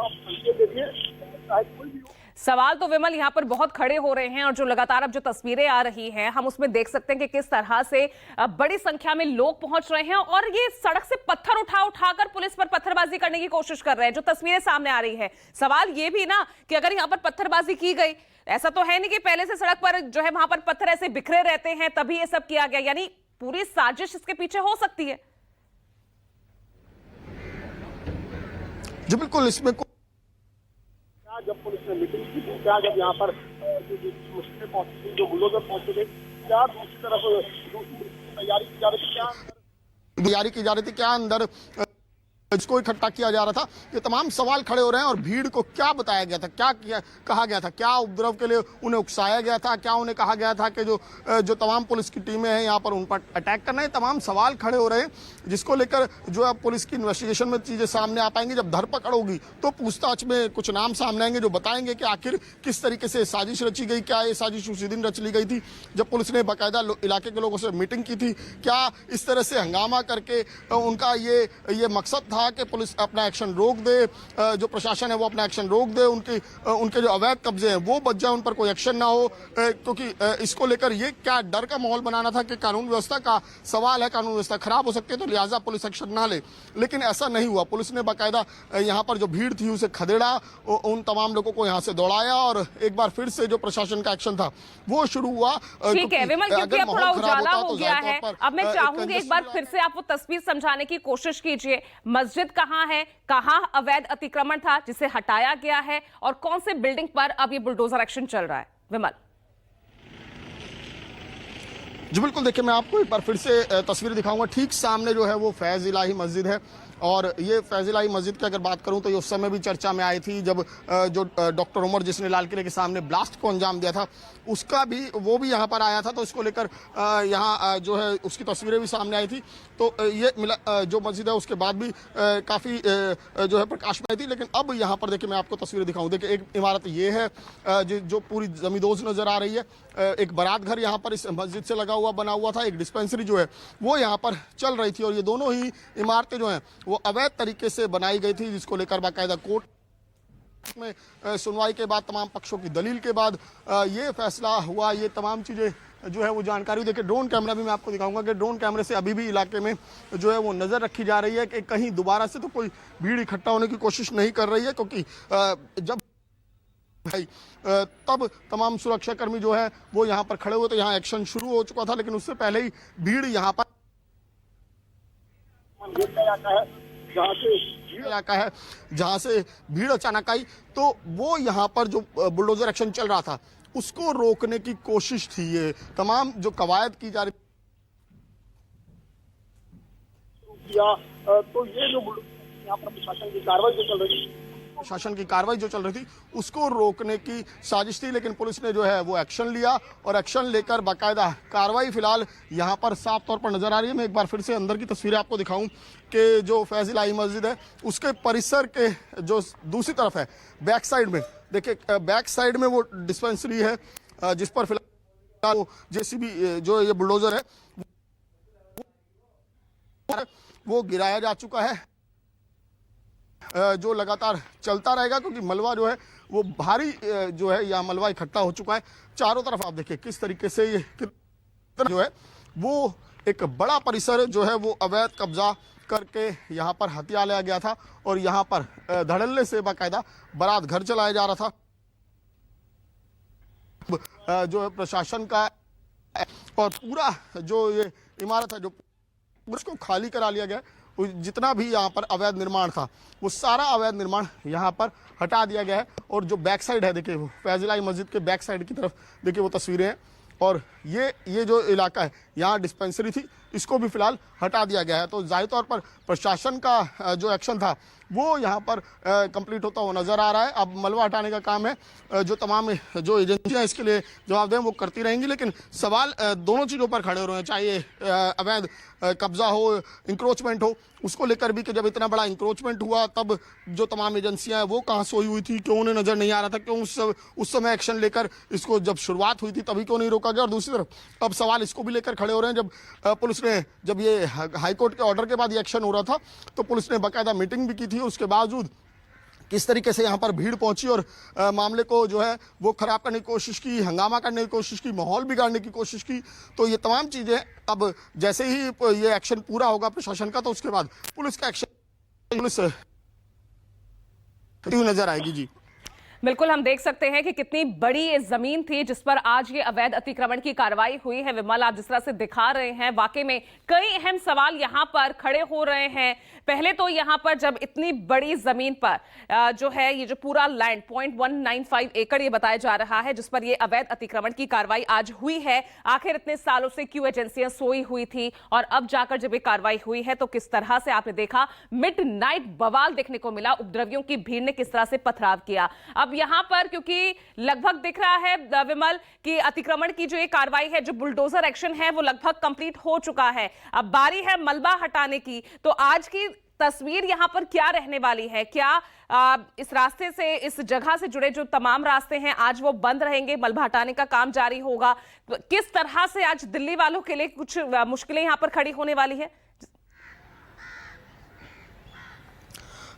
साफ संकेत दे दिए, चाहे कोई भी हो। सवाल तो विमल यहाँ पर बहुत खड़े हो रहे हैं और जो लगातार अब जो तस्वीरें आ रही हैं हम उसमें देख सकते हैं कि किस तरह से बड़ी संख्या में लोग पहुंच रहे हैं और ये सड़क से पत्थर उठाकर पुलिस पर पत्थरबाजी करने की कोशिश कर रहे हैं, जो तस्वीरें सामने आ रही है। सवाल ये भी ना कि अगर यहाँ पर पत्थरबाजी की गई, ऐसा तो है नहीं कि पहले से सड़क पर जो है वहां पर पत्थर ऐसे बिखरे रहते हैं तभी ये सब किया गया, यानी पूरी साजिश इसके पीछे हो सकती है। जी बिल्कुल, इसमें क्या जब पुलिस ने मीटिंग की थी, क्या जब यहाँ पर मुश्किलें पहुंची थी, जो बुलडोजर पहुंचे थे, क्या दूसरी तरफ तैयारी की जा रही थी, क्या अंदर इसको इकट्ठा किया जा रहा था, ये तमाम सवाल खड़े हो रहे हैं। और भीड़ को क्या बताया गया था, कहा गया था, क्या उपद्रव के लिए उन्हें उकसाया गया था, क्या उन्हें कहा गया था कि जो तमाम पुलिस की टीमें हैं यहाँ पर उन पर अटैक करना है, तमाम सवाल खड़े हो रहे हैं, जिसको लेकर जो है पुलिस की इन्वेस्टिगेशन में चीजें सामने आ पाएंगी। जब धरपकड़ होगी तो पूछताछ में कुछ नाम सामने आएंगे जो बताएंगे कि आखिर किस तरीके से साजिश रची गई, क्या ये साजिश उसी दिन रच ली गई थी जब पुलिस ने बाकायदा इलाके के लोगों से मीटिंग की थी, क्या इस तरह से हंगामा करके उनका ये मकसद था कि पुलिस अपना एक्शन रोक दे, जो प्रशासन है वो अपना एक्शन रोक दे, उनके जो अवैध कब्जे हैं वो बच जाए, उन पर कोई एक्शन ना हो, क्योंकि इसको लेकर ये क्या डर का माहौल बनाना था कि कानून व्यवस्था का सवाल है, कानून व्यवस्था खराब हो सकती है तो लिहाजा पुलिस एक्शन ना ले। लेकिन ऐसा नहीं हुआ, पुलिस ने बाकायदा यहाँ पर जो भीड़ थी उसे खदेड़ा, उन तमाम लोगों को यहाँ से दौड़ाया और एक बार फिर से जो प्रशासन का एक्शन था वो शुरू हुआ। ठीक है विमल, क्योंकि अब थोड़ा उजाला हो गया है, अब मैं चाहूंगी एक बार फिर से आप वो तस्वीर समझाने की कोशिश कीजिए। मस्जिद कहाँ है, कहाँ अवैध अतिक्रमण था जिसे हटाया गया है और कौन से बिल्डिंग पर अब ये बुलडोजर एक्शन चल रहा है? विमल जी बिल्कुल, देखिए मैं आपको एक बार फिर से तस्वीर दिखाऊंगा। ठीक सामने जो है वो फैज इलाही मस्जिद है और ये फैज इलाही मस्जिद की अगर बात करूं तो ये उस समय भी चर्चा में आई थी जब जो डॉक्टर उमर जिसने लाल किले के सामने ब्लास्ट को अंजाम दिया था उसका भी वो भी यहाँ पर आया था, तो इसको लेकर यहाँ जो है उसकी तस्वीरें भी सामने आई थी। तो ये जो मस्जिद है उसके बाद भी काफ़ी जो है प्रकाश में आई थी। लेकिन अब यहाँ पर देखिए मैं आपको तस्वीरें दिखाऊं, देखिए एक इमारत ये है जो पूरी जमींदोज नज़र आ रही है, एक बारात घर यहाँ पर इस मस्जिद से लगा हुआ बना हुआ था, एक डिस्पेंसरी जो है वो यहाँ पर चल रही थी और ये दोनों ही इमारतें जो हैं वो अवैध तरीके से बनाई गई थी, जिसको लेकर बाकायदा कोर्ट में सुनवाई के बाद तमाम पक्षों की दलील के बाद ये फैसला हुआ। ये तमाम चीज़ें जो है वो जानकारी देखिए ड्रोन कैमरा भी मैं आपको दिखाऊंगा कि ड्रोन कैमरे से अभी भी इलाके में जो है वो नज़र रखी जा रही है कि कहीं दोबारा से तो कोई भीड़ इकट्ठा होने की कोशिश नहीं कर रही है, क्योंकि जब भाई तब तमाम सुरक्षाकर्मी जो है वो यहाँ पर खड़े हुए थे, यहाँ एक्शन शुरू हो चुका था, लेकिन उससे पहले ही भीड़ यहाँ पर जहाँ से भीड़ अचानक आई तो वो यहाँ पर जो बुलडोजर एक्शन चल रहा था उसको रोकने की कोशिश थी। ये तमाम जो कवायद की जा रही तो ये जो यहाँ पर प्रशासन की कार्रवाई जो चल रही थी उसको रोकने की साजिश थी, लेकिन पुलिस ने जो है वो एक्शन लिया और एक्शन लेकर बाकायदा कार्रवाई फिलहाल यहाँ पर साफ तौर पर नजर आ रही है। मैं एक बार फिर से अंदर की तस्वीरें आपको दिखाऊं कि जो फैज इलाही मस्जिद है उसके परिसर के जो दूसरी तरफ है बैक साइड में देखिए, बैक साइड में वो डिस्पेंसरी है जिस पर फिलहाल जेसीबी जो ये बुलडोजर है वो गिराया जा चुका है, जो लगातार चलता रहेगा क्योंकि मलबा जो है वो भारी जो है या मलबा इकट्ठा हो चुका है चारों तरफ। आप देखिए किस तरीके से ये जो है वो एक बड़ा परिसर जो है वो अवैध कब्जा करके यहाँ पर हत्या लिया गया था और यहाँ पर धड़ल्ले से बाकायदा बारात घर चलाया जा रहा था। जो है प्रशासन का और पूरा जो ये इमारत है जो उसको खाली करा लिया गया, जितना भी यहाँ पर अवैध निर्माण था वो सारा अवैध निर्माण यहाँ पर हटा दिया गया है। और जो बैक साइड है देखिए वो फैज इलाही मस्जिद के बैक साइड की तरफ देखिए वो तस्वीरें हैं और ये जो इलाका है यहाँ डिस्पेंसरी थी इसको भी फिलहाल हटा दिया गया है। तो जाहिर तौर पर प्रशासन का जो एक्शन था वो यहाँ पर कंप्लीट होता हुआ नजर आ रहा है। अब मलबा हटाने का काम है, जो तमाम जो एजेंसियां इसके लिए जवाबदेह वो करती रहेंगी, लेकिन सवाल दोनों चीज़ों पर खड़े हो रहे हैं, चाहे अवैध कब्जा हो, इंक्रोचमेंट हो, उसको लेकर भी कि जब इतना बड़ा इंक्रोचमेंट हुआ तब जो तमाम एजेंसियां हैं वो कहाँ सोई हुई थी, क्यों उन्हें नज़र नहीं आ रहा था, क्यों उस समय एक्शन लेकर इसको जब शुरुआत हुई थी तभी क्यों नहीं रोका गया। और दूसरी तरफ अब सवाल इसको भी लेकर खड़े हो रहे हैं, जब पुलिस ने जब ये हाईकोर्ट के ऑर्डर के बाद ये एक्शन हो रहा था तो पुलिस ने बाकायदा मीटिंग भी की थी, उसके बावजूद किस तरीके से यहाँ पर भीड़ पहुंची और मामले को जो है वो खराब करने की कोशिश की, हंगामा करने की कोशिश की, माहौल बिगाड़ने की कोशिश की। तो ये तमाम चीज़ें अब जैसे ही ये एक्शन पूरा होगा प्रशासन का, तो उसके बाद पुलिस का एक्शन पुलिस नजर आएगी। जी बिल्कुल, हम देख सकते हैं कि कितनी बड़ी ये जमीन थी जिस पर आज ये अवैध अतिक्रमण की कार्रवाई हुई है। विमल, आप जिस तरह से दिखा रहे हैं, वाकई में कई अहम सवाल यहां पर खड़े हो रहे हैं। पहले तो यहां पर जब इतनी बड़ी जमीन पर जो है ये जो पूरा लैंड 0.195 एकड़ ये बताया जा रहा है जिस पर ये अवैध अतिक्रमण की कार्रवाई आज हुई है, आखिर इतने सालों से क्यों एजेंसियां सोई हुई थी और अब जाकर जब ये कार्रवाई हुई है तो किस तरह से आपने देखा मिडनाइट बवाल देखने को मिला, उपद्रवियों की भीड़ ने किस तरह से पथराव किया। अब यहां पर क्योंकि लगभग दिख रहा है विमल कि अतिक्रमण की जो ये कार्रवाई है, जो बुलडोजर एक्शन है वो लगभग कंप्लीट हो चुका है। अब बारी है मलबा हटाने की। तो आज की तस्वीर यहां पर क्या रहने वाली है? क्या इस रास्ते से, इस जगह से जुड़े जो तमाम रास्ते हैं आज वो बंद रहेंगे, मलबा हटाने का काम जारी होगा? किस तरह से आज दिल्ली वालों के लिए कुछ मुश्किलें यहां पर खड़ी होने वाली है?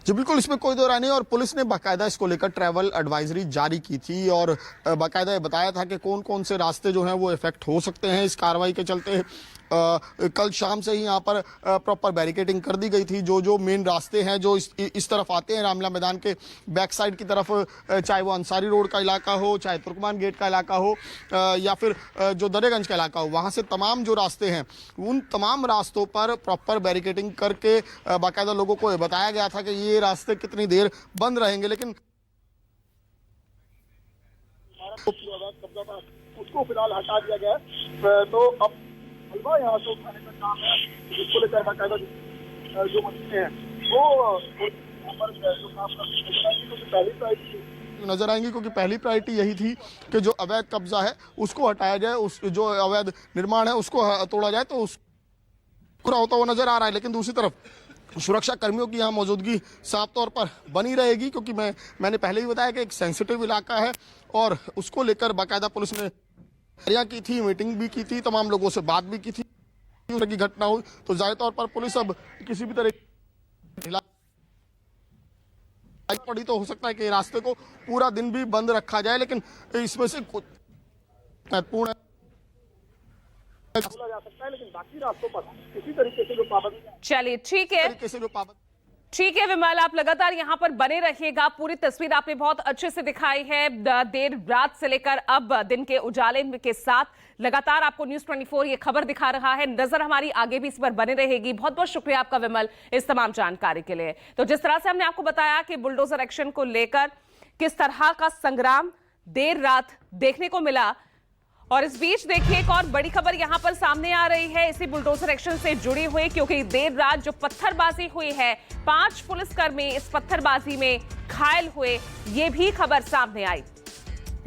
जी बिल्कुल, इसमें कोई दो राय नहीं। और पुलिस ने बाकायदा इसको लेकर ट्रैवल एडवाइजरी जारी की थी और बाकायदा ये बताया था कि कौन कौन से रास्ते जो हैं वो इफेक्ट हो सकते हैं इस कार्रवाई के चलते। कल शाम से ही यहाँ पर प्रॉपर बैरिकेडिंग कर दी गई थी। जो जो मेन रास्ते हैं जो इस तरफ आते हैं रामलीला मैदान के बैक साइड की तरफ, चाहे वो अंसारी रोड का इलाका हो, चाहे तुर्कमान गेट का इलाका हो या फिर जो दरेगंज का इलाका हो, वहाँ से तमाम जो रास्ते हैं उन तमाम रास्तों पर प्रॉपर बैरिकेडिंग करके बाकायदा लोगों को बताया गया था कि ये रास्ते कितनी देर बंद रहेंगे। लेकिन उसको फिलहाल हटा दिया गया। तो अब मलबा यहाँ से उठाने का काम है, जिसको लेकर बाकायदा जो मशीनें हैं वो यहाँ पर जो काम नजर आएंगी, क्योंकि पहली प्रायोरिटी यही थी कि जो अवैध कब्जा है उसको हटाया जाए, उस जो अवैध निर्माण है उसको तोड़ा जाए। तो उस पूरा होता हुआ नजर आ रहा है। लेकिन दूसरी तरफ सुरक्षा कर्मियों की यहाँ मौजूदगी साफ तौर पर बनी रहेगी, क्योंकि मैंने पहले ही बताया कि एक सेंसिटिव इलाका है और उसको लेकर बाकायदा पुलिस ने की थी, मीटिंग भी की थी, तमाम लोगों से बात भी की थी। की घटना हुई तो जाहिर तौर पर पुलिस अब किसी भी तरह पड़ी तो हो सकता है कि रास्ते को पूरा दिन भी बंद रखा जाए। लेकिन इसमें से कुछ महत्वपूर्ण बोला जा सकता है, लेकिन बाकी रास्तों पर इसी तरीके से जो पाबंदी, चलिए ठीक है विमल, आप लगातार यहां पर बने रहिएगा। पूरी तस्वीर आपने बहुत अच्छे से दिखाई है, देर रात से लेकर अब दिन के उजाले के साथ लगातार आपको न्यूज़ 24 ये खबर दिखा रहा है। नजर हमारी आगे भी इस पर बने रहेगी। बहुत बहुत शुक्रिया आपका विमल इस तमाम जानकारी के लिए। तो जिस तरह से हमने आपको बताया कि बुलडोजर एक्शन को लेकर किस तरह का संग्राम देर रात देखने को मिला, और इस बीच देखिए एक और बड़ी खबर यहां पर सामने आ रही है इसी बुलडोजर एक्शन से जुड़ी हुई, क्योंकि देर रात जो पत्थरबाजी हुई है, 5 पुलिसकर्मी इस पत्थरबाजी में घायल हुए, ये भी खबर सामने आई।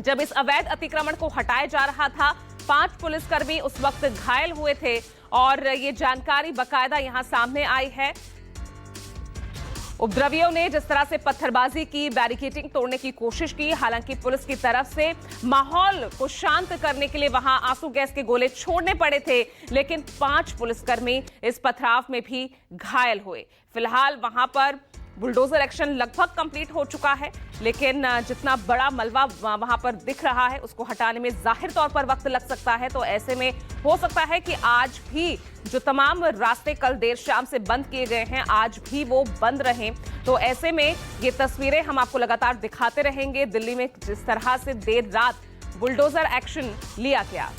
जब इस अवैध अतिक्रमण को हटाया जा रहा था 5 पुलिसकर्मी उस वक्त घायल हुए थे और ये जानकारी बाकायदा यहां सामने आई है। उपद्रवियों ने जिस तरह से पत्थरबाजी की, बैरिकेडिंग तोड़ने की कोशिश की, हालांकि पुलिस की तरफ से माहौल को शांत करने के लिए वहां आंसू गैस के गोले छोड़ने पड़े थे, लेकिन 5 पुलिसकर्मी इस पथराव में भी घायल हुए। फिलहाल वहां पर बुलडोजर एक्शन लगभग कंप्लीट हो चुका है, लेकिन जितना बड़ा मलबा वहां पर दिख रहा है उसको हटाने में जाहिर तौर पर वक्त लग सकता है। तो ऐसे में हो सकता है कि आज भी जो तमाम रास्ते कल देर शाम से बंद किए गए हैं आज भी वो बंद रहें। तो ऐसे में ये तस्वीरें हम आपको लगातार दिखाते रहेंगे दिल्ली में जिस तरह से देर रात बुलडोजर एक्शन लिया गया।